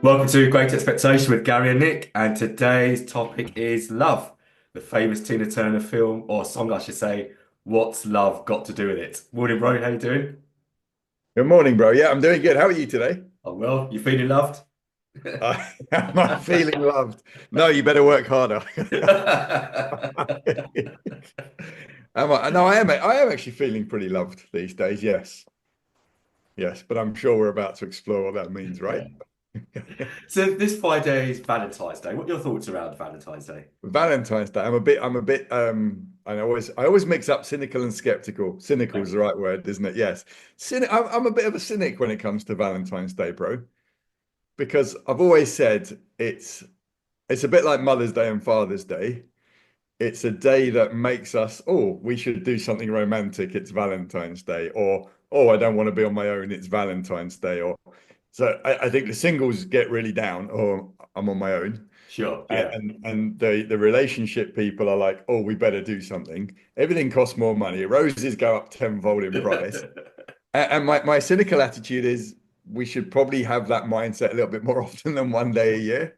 Welcome to Great Expectation with Gary and Nick, and today's topic is love, the famous Tina Turner film or song, I should say. What's love got to do with it? Morning, bro. How you doing? Good morning, bro. Yeah, I'm doing good. How are you today? I'm well. You feeling loved? Am I feeling loved? No, you better work harder. Am I? No, I am. I am actually feeling pretty loved these days. Yes, yes, but I'm sure we're about to explore what that means, right? Yeah. So this Friday is Valentine's Day. What are your thoughts around Valentine's Day? Valentine's Day. I always mix up cynical and skeptical. Cynical is the Okay. right word, isn't it? Yes. I'm a bit of a cynic when it comes to Valentine's Day, bro, because I've always said it's a bit like Mother's Day and Father's Day. It's a day that makes us, oh, we should do something romantic. It's Valentine's Day. Or, oh, I don't want to be on my own. It's Valentine's Day. Or so I think the singles get really down, or I'm on my own. Sure. And, Yeah. and the relationship people are like, oh, we better do something. Everything costs more money. Roses go up tenfold in price. And my cynical attitude is we should probably have that mindset a little bit more often than one day a year.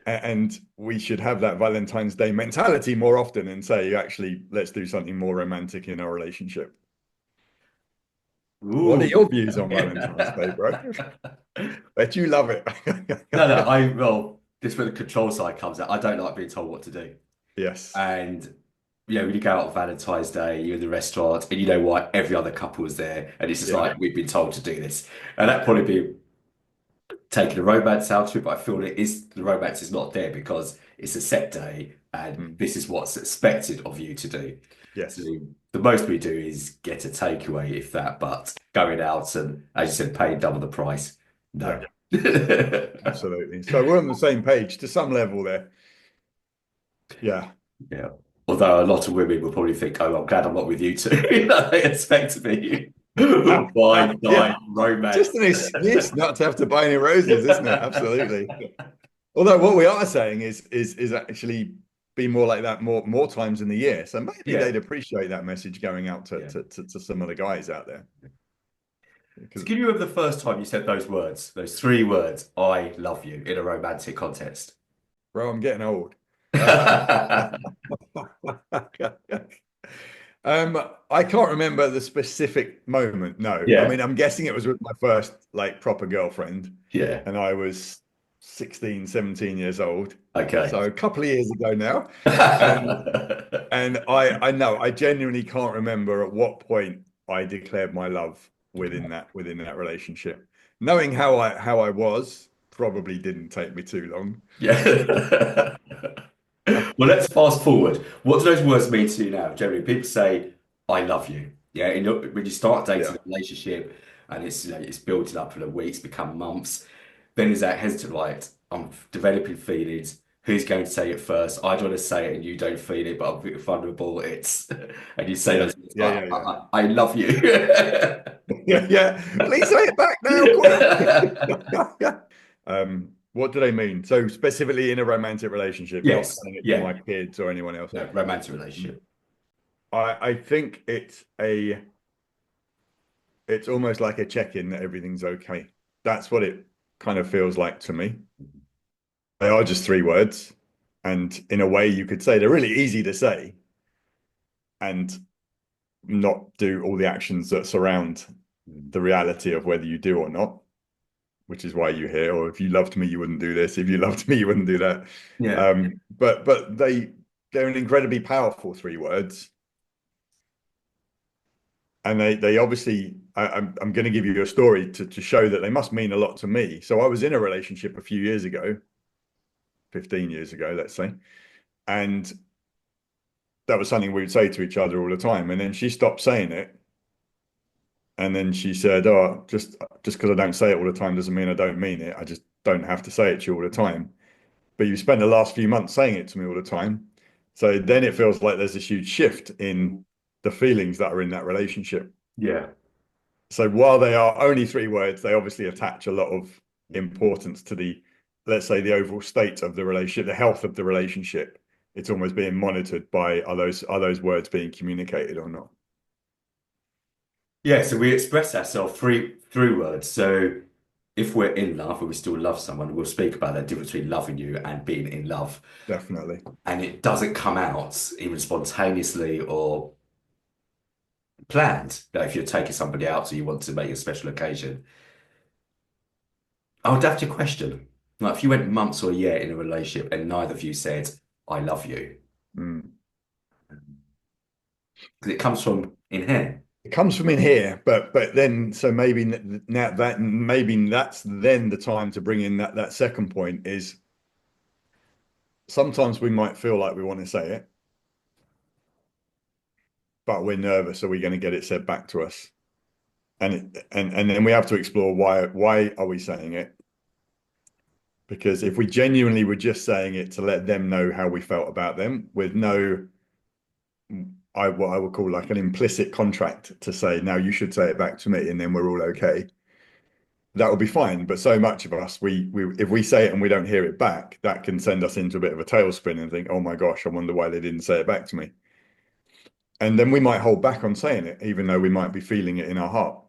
And we should have that Valentine's Day mentality more often and say, actually, let's do something more romantic in our relationship. What are Ooh. your views on Valentine's Day, bro? Bet you love it. No, no. This is where the control side comes out. I don't like being told what to do. Yes. And when you go out on Valentine's Day, you're in the restaurant, and you know what? Every other couple is there, and it's just Yeah. like we've been told to do this, and that probably be taking the romance out of it. But I feel the romance is not there because it's a set day, and Mm. this is what's expected of you to do. So Yes. the most we do is get a takeaway, if that. But going out and, as you said, paying double the price, Yeah. no. Absolutely. So we're on the same page to some level there. Yeah. Yeah. Although a lot of women will probably think, "Oh, I'm glad I'm not with you two." They expect me wine, Yeah. dine, romance. Just an excuse not to have to buy any roses, isn't it? Absolutely. Although what we are saying is actually be more like that more times in the year. So maybe Yeah, they'd appreciate that message going out to yeah. to some of the guys out there. So Because can you remember the first time you said those words, those three words, "I love you," in a romantic context? bro, I'm getting old. I can't remember the specific moment. No, I Yeah, mean, I'm guessing it was with my first like proper girlfriend, yeah. and I was 16, 17 years old. Okay. So a couple of years ago now. And I know I genuinely can't remember at what point I declared my love within that relationship. Knowing how I was probably didn't take me too long. Yeah. Well, let's fast forward. What do those words mean to you now? Generally, people say, "I love you." Yeah, when you start dating Yeah. a relationship and it's building up in the weeks, become months, then there's that hesitant, like, I'm developing feelings. Who's going to say it first? I don't want to say it and you don't feel it, but I'm a bit vulnerable. It's and you say Yeah. those words Yeah. like, Yeah. Yeah. I love you. Yeah. Yeah. Please say it back now, quick. What do they mean? So specifically in a romantic relationship, not Yes, saying it to yeah, my kids or anyone else. no, romantic relationship. I think it's almost like a check-in that everything's okay. That's what it kind of feels like to me. They are just three words, and in a way, you could say they're really easy to say and not do all the actions that surround the reality of whether you do or not, which is why you hear, or if you loved me, you wouldn't do this. If you loved me, you wouldn't do that. Yeah, But they're an incredibly powerful three words, and they obviously I'm going to give you a story to show that they must mean a lot to me. So I was in a relationship a few years ago, 15 years ago, let's say, and that was something we would say to each other all the time. And then she stopped saying it, and then she said, "Oh, just because I don't say it all the time doesn't mean I don't mean it. I just don't have to say it to you all the time. But you spent the last few months saying it to me all the time. So then it feels like there's this huge shift in the feelings that are in that relationship. yeah. So while they are only three words, they obviously attach a lot of importance to let's say, the overall state of the relationship, the health of the relationship. It's almost being monitored by are those words being communicated or not? Yeah, so we express ourselves through words. So if we're in love and we still love someone, we'll speak about that difference between loving you and being in love. Definitely. And it doesn't come out even spontaneously or planned. Like if you're taking somebody out, so you want to make a special occasion, I would have to question. Like if you went months or a year in a relationship and neither of you said, I love you, Mm. because it comes from in here. It comes from in here, but then so maybe now that maybe that's then the time to bring in that second point is sometimes we might feel like we want to say it, but we're nervous. Are we going to get it said back to us? And then we have to explore why are we saying it? Because if we genuinely were just saying it to let them know how we felt about them with no what I would call like an implicit contract to say, now you should say it back to me and then we're all okay. That would be fine. But so much of us, we if we say it and we don't hear it back, that can send us into a bit of a tailspin and think, oh my gosh, I wonder why they didn't say it back to me. And then we might hold back on saying it, even though we might be feeling it in our heart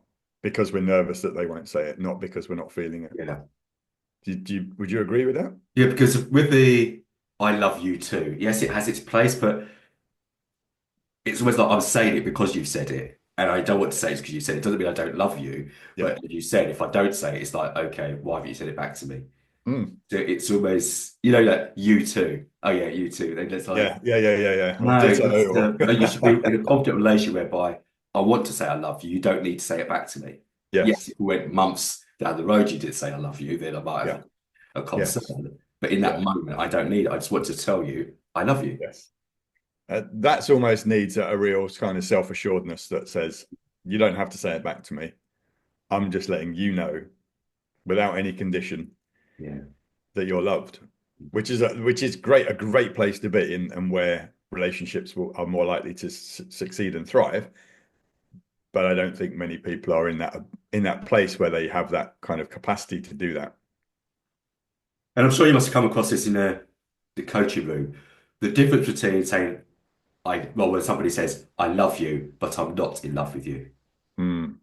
because we're nervous that they won't say it, not because we're not feeling it. Yeah. Would you agree with that? Yeah, because with the I love you too, yes, it has its place, but it's almost like I'm saying it because you've said it. And I don't want to say it's because you said it. It doesn't mean I don't love you. Yeah. But as you said, if I don't say it, it's like, okay, why haven't you said it back to me? Mm. So it's almost, like you too. Oh yeah, you too. Then it's like, Yeah. Or no, ditto. it's Or you should be in a confident relationship whereby I want to say I love you. You don't need to say it back to me. Yes, yes. if we went months down the road, you did say I love you, then I might Yeah. have a Yes. concern. But in that Yeah. moment, I don't need it. I just want to tell you I love you. Yes. That's almost needs a real kind of self-assuredness that says, you don't have to say it back to me. I'm just letting you know without any condition Yeah. that you're loved, which is great, a great place to be and where relationships are more likely to succeed and thrive. But I don't think many people are in that place where they have that kind of capacity to do that. And I'm sure you must have come across this in the coaching room. The difference between saying well, when somebody says, I love you, but I'm not in love with you. Hmm.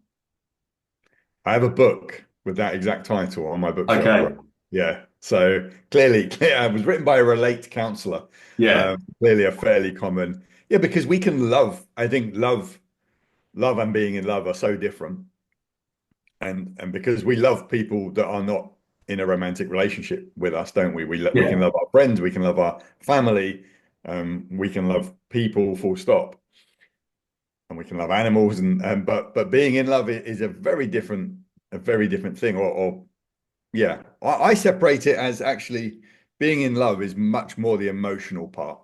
I have a book with that exact title on my bookshelf, right? Okay. Yeah. So clearly, it was written by a relate counselor. Yeah. Clearly a fairly common. Yeah, because we can love, I think love and being in love are so different. And because we love people that are not in a romantic relationship with us, don't we? We can Yeah. love our friends, we can love our family, we can love people, full stop, and we can love animals. And but being in love is a very different thing. Or yeah, I separate it as actually being in love is much more the emotional part,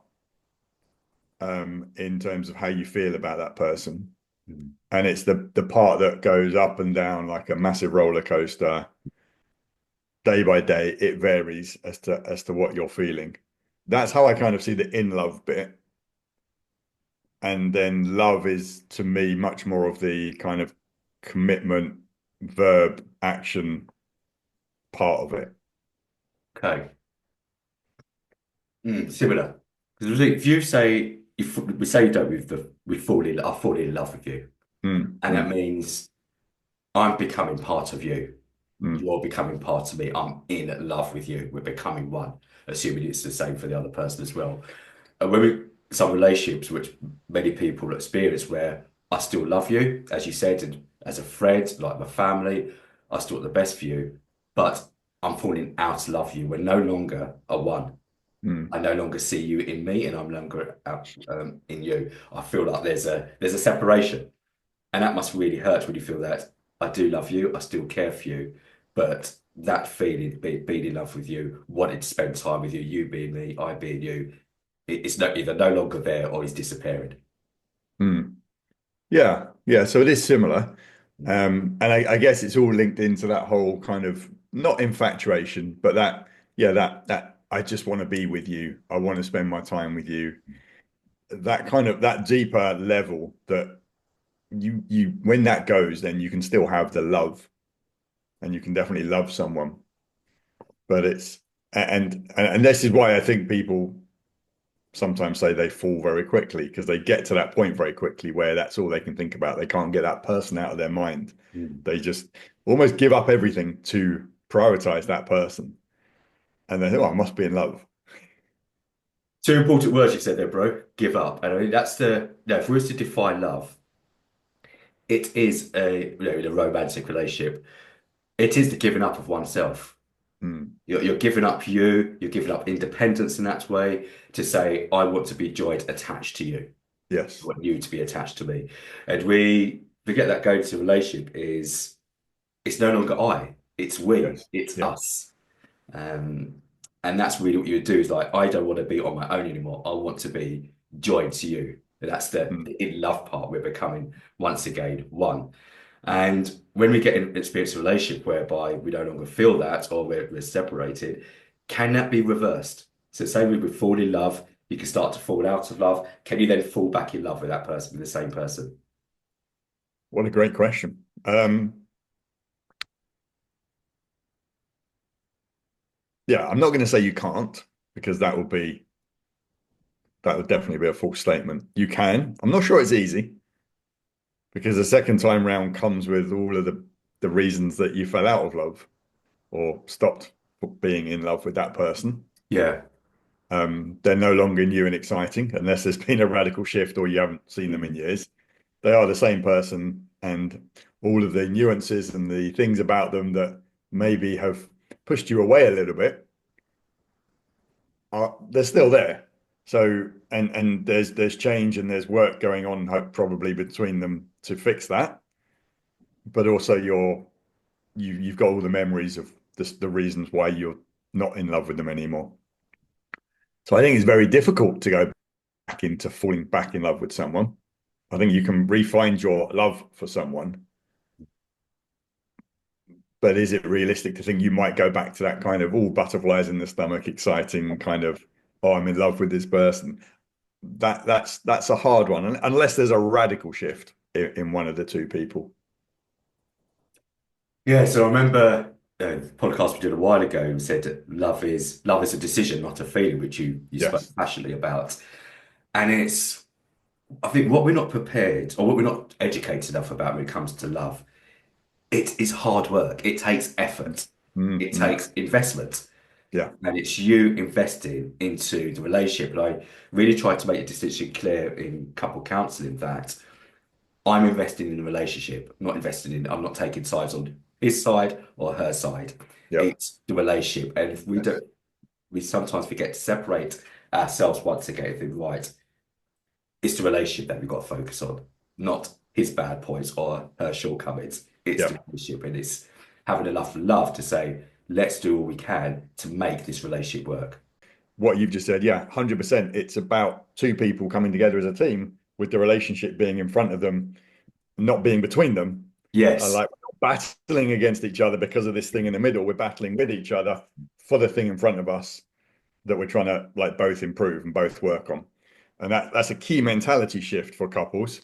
in terms of how you feel about that person. Mm. And it's the part that goes up and down like a massive roller coaster day by day. It varies as to what you're feeling. That's how I kind of see the in love bit. And then love is to me much more of the kind of commitment, verb, action part of it. Okay. Similar. Because if you say, if we say you don't with I fall in love with you. Mm, And that mm, means I'm becoming part of you. mm, You're becoming part of me. I'm in love with you. We're becoming one, assuming it's the same for the other person as well. And some relationships, which many people experience, where I still love you, as you said, and as a friend, like my family, I still want the best for you, but I'm falling out to love you. We're no longer a one. mm, I no longer see you in me, and I'm no longer out, in you. I feel like there's a separation. And that must really hurt when you feel that I do love you, I still care for you, but that feeling, being in love with you, wanting to spend time with you, you being me, I being you, it's either no longer there or is disappearing. mm. Yeah. So it is similar. And I guess it's all linked into that whole kind of not infatuation, but that I just want to be with you. I want to spend my time with you. That kind of that deeper level that you when that goes, then you can still have the love and you can definitely love someone. But it's and this is why I think people sometimes say they fall very quickly because they get to that point very quickly where that's all they can think about. They can't get that person out of their mind. Mm. They just almost give up everything to prioritize that person. And they think, oh, I must be in love. Two important words you said there, bro. Give up. And I mean, that's the, no, if we was to define love, it is in a romantic relationship, it is the giving up of oneself. Mm, You're giving up you, you're giving up independence in that way to say, I want to be joined, attached to you. I yes. want you to be attached to me. And we forget that going to a relationship is, it's no longer I, it's we, Yes. it's Yeah. us. Um, and that's really what you would do is like, I don't want to be on my own anymore. I want to be joined to you. And that's Mm. the in love part. We're becoming once again one. And when we get in experience a relationship whereby we no longer feel that or we're separated, can that be reversed? So say we would fall in love, you can start to fall out of love. Can you then fall back in love with that person, with the same person? What a great question. Yeah, I'm not going to say you can't because that would definitely be a false statement. You can. I'm not sure it's easy because the second time round comes with all of the reasons that you fell out of love or stopped being in love with that person. Yeah. They're no longer new and exciting unless there's been a radical shift or you haven't seen them in Mm. years. They are the same person, and all of the nuances and the things about them that maybe have pushed you away a little bit are they're still there. So and there's change and there's work going on probably between them to fix that. But also you've got all the memories of the reasons why you're not in love with them anymore. So I think it's very difficult to go back into falling back in love with someone. I think you can re-find your love for someone, but is it realistic to think you might go back to that kind of all butterflies in the stomach, exciting kind of, oh, I'm in love with this person? That's a hard one, unless there's a radical shift in one of the two people. Yeah, so I remember the podcast we did a while ago said that love is a decision, not a feeling, which you spoke Yes. passionately about. And it's I think what we're not prepared or what we're not educated enough about when it comes to love, it is hard work. It takes effort. It Mm-hmm. takes investment. Yeah. And it's you investing into the relationship. And I really tried to make a distinction clear in couple counseling that I'm investing in a relationship, I'm not taking sides on his side or her side. Yep. It's the relationship. And if Yes. we sometimes forget to separate ourselves once again, if it's right. It's the relationship that we've got to focus on, not his bad points or her shortcomings. It's the Yep. relationship and it's having enough love to say, let's do all we can to make this relationship work. What you've just said, yeah, 100%. It's about two people coming together as a team with the relationship being in front of them, not being between them. Yes. Like we're not battling against each other because of this thing in the middle. We're battling with each other for the thing in front of us that we're trying to like both improve and both work on. And that's a key mentality shift for couples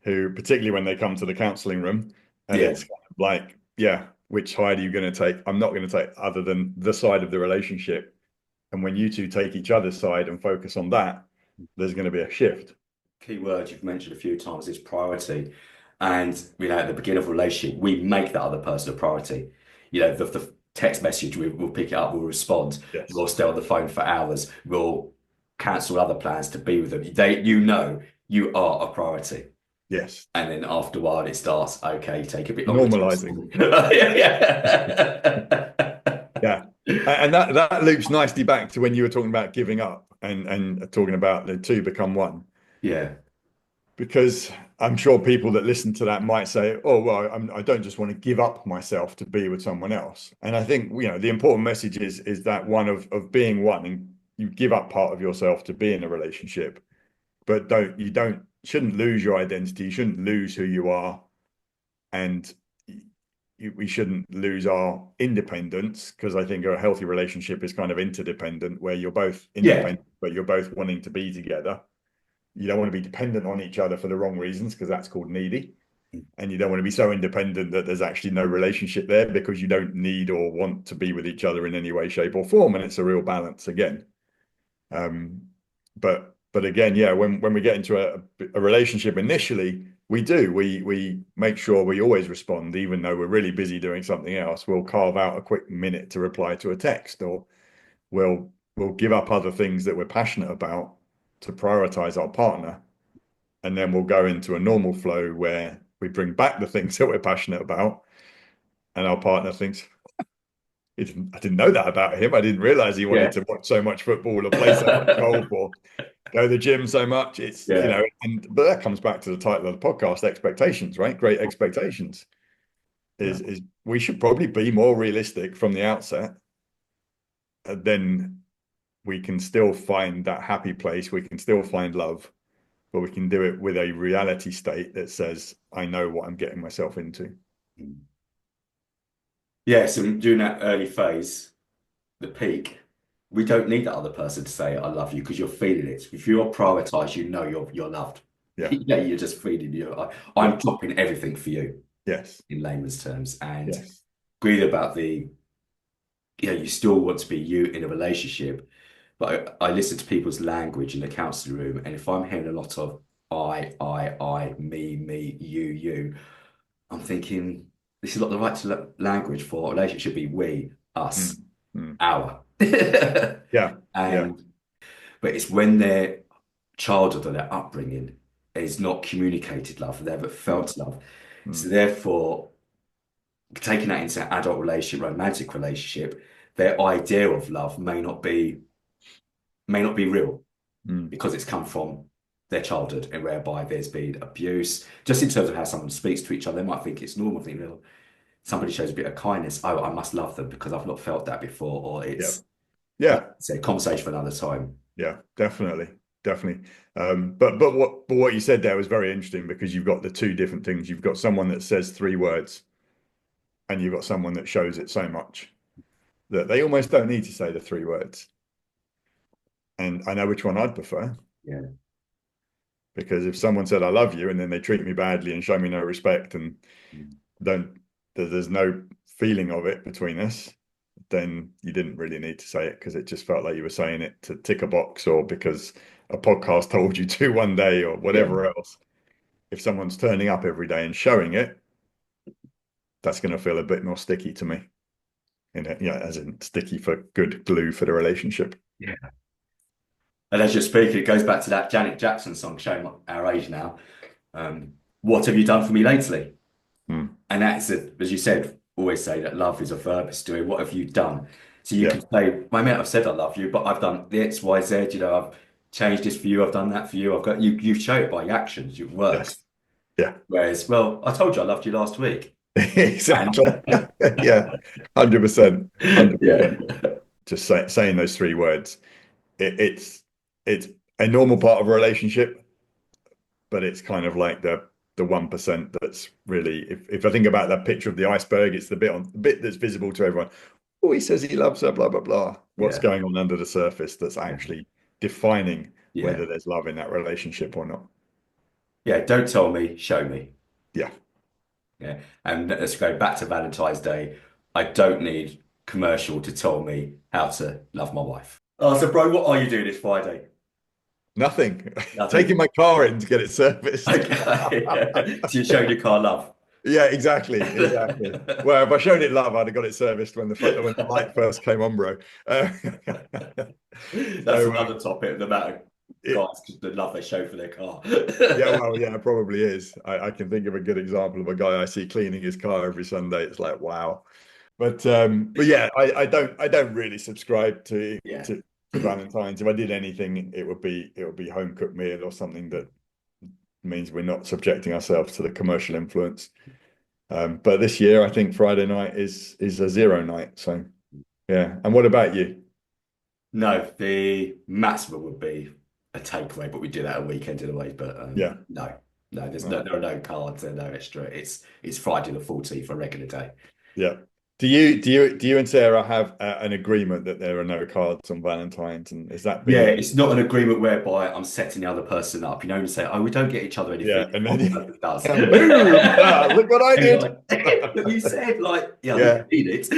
who, particularly when they come to the counseling room, and Yeah. it's kind of like, yeah, which side are you going to take? I'm not going to take other than the side of the relationship. And when you two take each other's side and focus on that, there's going to be a shift. Key word you've mentioned a few times is priority. And at the beginning of a relationship, we make that other person a priority. The text message, we'll pick it up, we'll respond, Yes. we'll stay on the phone for hours, we'll cancel other plans to be with them. You are a priority. Yes. And then after a while, it starts, okay, you take a bit longer to Normalizing. respond. Yeah. Yeah. And that loops nicely back to when you were talking about giving up and talking about the two become one. Yeah. Because I'm sure people that listen to that might say, "Oh, well, I don't just want to give up myself to be with someone else." And I think the important message is that one of being one, and you give up part of yourself to be in a relationship, but don't shouldn't lose your identity. You shouldn't lose who you are, and we shouldn't lose our independence because I think a healthy relationship is kind of interdependent, where you're both Yeah. independent, but you're both wanting to be together. You don't want to be dependent on each other for the wrong reasons because that's called needy. And you don't want to be so independent that there's actually no relationship there because you don't need or want to be with each other in any way, shape, or form. And it's a real balance again. Um, but again, yeah, when we get into a relationship initially, we make sure we always respond, even though we're really busy doing something else. We'll carve out a quick minute to reply to a text, or we'll give up other things that we're passionate about to prioritize our partner, and then we'll go into a normal flow where we bring back the things that we're passionate about, and our partner thinks, I didn't know that about him. I didn't realize he wanted Yeah. to watch so much football or play so much golf or go to the gym so much. It's, Yeah. and but that comes back to the title of the podcast, expectations, right? Great expectations Yeah. is we should probably be more realistic from the outset. Then we can still find that happy place. We can still find love, but we can do it with a reality state that says, I know what I'm getting myself into. Yeah, so during that early phase, the peak, we don't need that other person to say I love you because you're feeling it. If you're prioritized, you know you're loved. Yeah. Yeah, you're just feeling you. Yeah. I'm dropping everything for you Yes. in layman's terms. And Yes. agree about the, you still want to be you in a relationship. But I listen to people's language in the counseling room, and if I'm hearing a lot of me, you, I'm thinking this is not the right language for a relationship. Should be we, us, Mm. Mm. our. Yeah. Yeah. And but it's when their childhood or their upbringing is not communicated love, they haven't Mm. felt love. So Mm. therefore, taking that into adult relationship, romantic relationship, their idea of love may not be real Mm. because it's come from their childhood and whereby there's been abuse. Just in terms of how someone speaks to each other, they might think it's normal. Think, well, somebody shows a bit of kindness. Oh, I must love them because I've not felt that before, or Yeah. but Yeah. it's a conversation for another time. Yeah, definitely, definitely. But what you said there was very interesting because you've got the two different things. You've got someone that says three words, and you've got someone that shows it so much that they almost don't need to say the three words. And I know which one I'd prefer, Yeah. because if someone said I love you and then they treat me badly and show me no respect and Mm. don't, there's no feeling of it between us, then you didn't really need to say it because it just felt like you were saying it to tick a box or because a podcast told you to one day or Yeah. whatever else. If someone's turning up every day and showing it, that's going to feel a bit more sticky to me. Yeah, as in sticky for good glue for the relationship. Yeah. And as you're speaking, it goes back to that Janet Jackson song, showing our age now. What have you done for me lately? Mm. And that's it, as you said, always say that love is a verb, it's doing. What have you done? So you Yeah. can say, my mate, I've said I love you, but I've done the X, Y, Z, I've changed this for you, I've done that for you, I've got you show it by your actions, your words. Yes. Yeah. Whereas, well, I told you I loved you last week. And Exactly. Yeah. 100%. yeah, 100%. Just saying those three words. It's a normal part of a relationship, but it's kind of like the 1% that's really, if I think about that picture of the iceberg, it's the bit that's visible to everyone. Oh, he says he loves her, blah blah blah. What's yeah, going on under the surface that's yeah, actually defining yeah, whether there's love in that relationship or not? yeah. Don't tell me, show me. Yeah. Yeah. And let's go back to Valentine's Day. I don't need commercial to tell me how to love my wife. Oh, so bro, what are you doing this Friday? Nothing. Taking Nothing. my car in to get it serviced. Okay. So you showed your car love. Yeah, exactly, exactly. Well, if I showed it love, I'd have got it serviced when the light first came on, bro. That's So another topic, the amount of it, guys, the love they show for their car. yeah, well, yeah, it probably is. I can think of a good example of a guy I see cleaning his car every Sunday. It's like, wow. But yeah, I don't really subscribe to Yeah. to Valentine's. If I did anything, it would be home cooked meal or something that means we're not subjecting ourselves to the commercial influence. But this year, I think Friday night is a zero night. So yeah. And what about you? No, the maximum would be a takeaway, but we do that a weekend in a way. But Yeah. no, no, No. there are no cards and no extra. It's Friday the 14th for a regular day. Yeah. Do you and Sarah have an agreement that there are no cards on Valentine's, and is that Yeah, been it's not an agreement whereby I'm setting the other person up. And say, oh, we don't get each other anything. yeah? And One then person does. yeah, boom! Ah, look what I And you're did. like, but you said like, yeah, I Yeah. didn't mean it.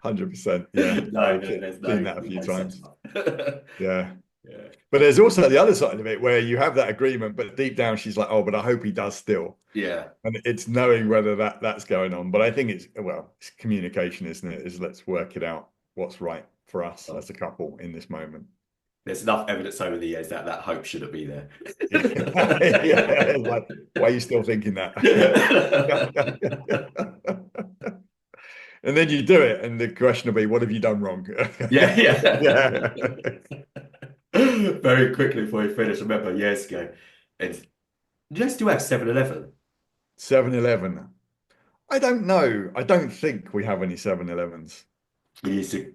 100%. Yeah. No, No, I've no, there's seen no, that a few no times. setup. Yeah. Yeah, But there's also the other side of it where you have that agreement, but deep down she's like, oh, but I hope he does still. yeah. And it's knowing whether that's going on. But I think it's communication, isn't it? Is let's work it out what's right for us Well, as a couple in this moment. there's enough evidence over the years that that hope shouldn't be there. Yeah. Yeah. Like, why are you still thinking that? And then you do it, and the question will be, what have you done wrong? Yeah, yeah. Yeah. Very quickly before we finish, I remember years ago, and do you still have 7-Eleven? 7-Eleven. I don't know. I don't think we have any 7-Elevens. You used to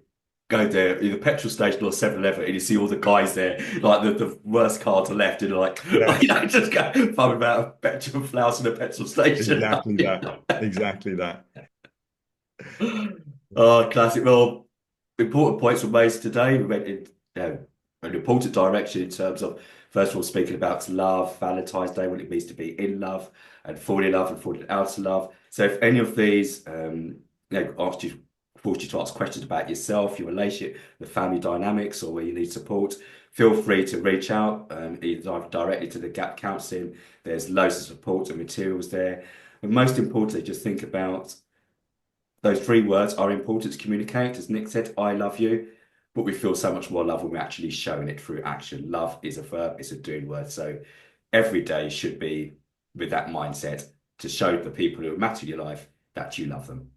go there, either petrol station or 7-Eleven, and you see all the guys there, like the worst car to left, and like, Yeah, just go fun about petrol flowers in a petrol station. exactly that. Exactly that. Oh, classic. Well, important points were made today. We went in an important direction in terms of, first of all, speaking about love, Valentine's Day, what it means to be in love, and falling in love and falling out of love. So, if any of these, forced you to ask questions about yourself, your relationship, the family dynamics, or where you need support, feel free to reach out, either directly to the Gap Counselling. There's loads of support and materials there. But most importantly, just think about those three words are important to communicate. As Nick said, I love you, but we feel so much more love when we're actually showing it through action. Love is a verb, it's a doing word. So every day should be with that mindset to show the people who matter in your life that you love them.